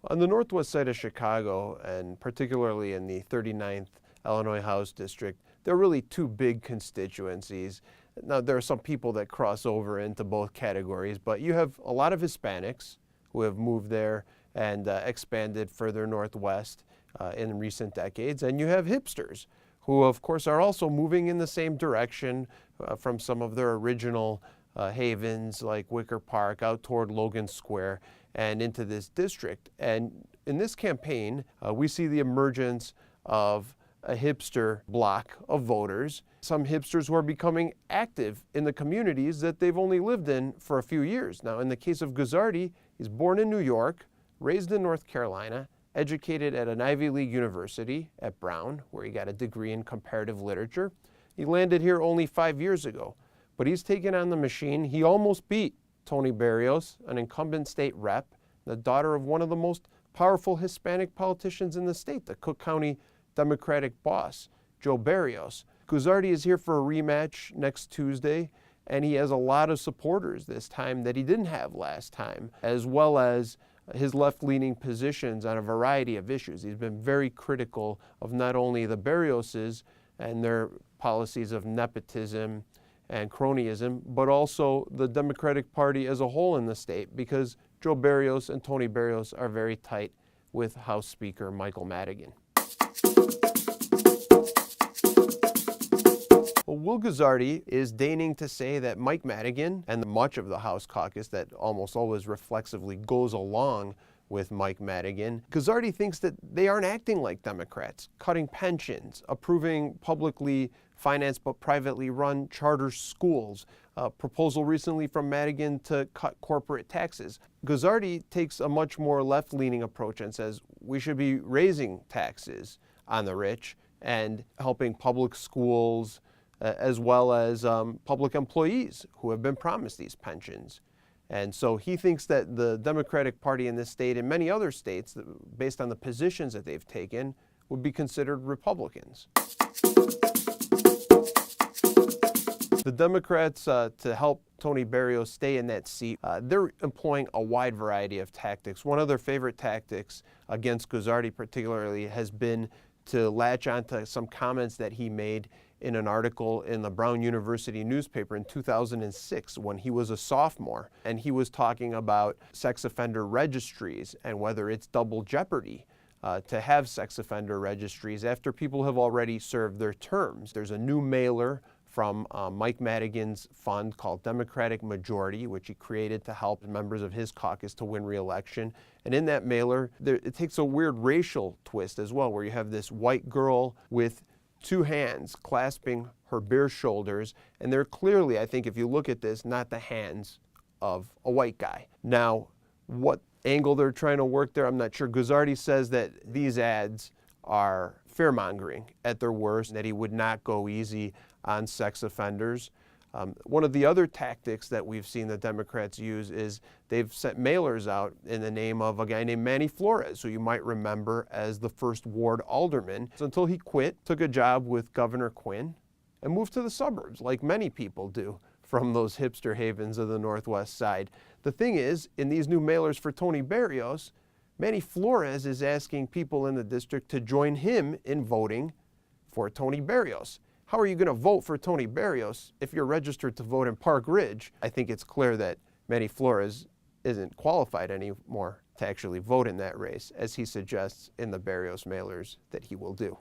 On the northwest side of Chicago, and particularly in the 39th Illinois House District, there are really two big constituencies. Now, there are some people that cross over into both categories, but you have a lot of Hispanics who have moved there and expanded further northwest in recent decades, and you have hipsters who, of course, are also moving in the same direction from some of their original havens like Wicker Park out toward Logan Square and into this district. And in this campaign, we see the emergence of a hipster block of voters, some hipsters who are becoming active in the communities that they've only lived in for a few years. Now, in the case of Guzzardi, he's born in New York, raised in North Carolina, educated at an Ivy League university at Brown, where he got a degree in comparative literature. He landed here only 5 years ago, but he's taken on the machine. He almost beat Tony Berrios, an incumbent state rep, the daughter of one of the most powerful Hispanic politicians in the state, the Cook County Democratic boss, Joe Berrios. Guzzardi is here for a rematch next Tuesday, and he has a lot of supporters this time that he didn't have last time, as well as his left-leaning positions on a variety of issues. He's been very critical of not only the Berrioses and their policies of nepotism and cronyism, but also the Democratic Party as a whole in the state, because Joe Berrios and Tony Berrios are very tight with House Speaker Michael Madigan. Well, Will Guzzardi is deigning to say that Mike Madigan and much of the House caucus that almost always reflexively goes along with Mike Madigan, Guzzardi thinks that they aren't acting like Democrats, cutting pensions, approving publicly financed but privately run charter schools, a proposal recently from Madigan to cut corporate taxes. Guzzardi takes a much more left-leaning approach and says we should be raising taxes on the rich and helping public schools as well as public employees who have been promised these pensions. And so he thinks that the Democratic Party in this state and many other states, based on the positions that they've taken, would be considered Republicans. The Democrats, to help Tony Berrios stay in that seat, they're employing a wide variety of tactics. One of their favorite tactics against Guzzardi particularly has been to latch onto some comments that he made in an article in the Brown University newspaper in 2006 when he was a sophomore. And he was talking about sex offender registries and whether it's double jeopardy to have sex offender registries after people have already served their terms. There's a new mailer from Mike Madigan's fund called Democratic Majority, which he created to help members of his caucus to win re-election. And in that mailer, it takes a weird racial twist as well, where you have this white girl with two hands clasping her bare shoulders, and they're clearly, I think if you look at this, not the hands of a white guy. Now, what angle they're trying to work there, I'm not sure. Guzzardi says that these ads are fear-mongering at their worst, that he would not go easy on sex offenders. One of the other tactics that we've seen the Democrats use is they've sent mailers out in the name of a guy named Manny Flores, who you might remember as the first ward alderman, so until he quit, took a job with Governor Quinn, and moved to the suburbs, like many people do from those hipster havens of the Northwest side. The thing is, in these new mailers for Tony Berrios, Manny Flores is asking people in the district to join him in voting for Tony Berrios. How are you going to vote for Tony Berrios if you're registered to vote in Park Ridge? I think it's clear that Manny Flores isn't qualified anymore to actually vote in that race, as he suggests in the Berrios mailers that he will do.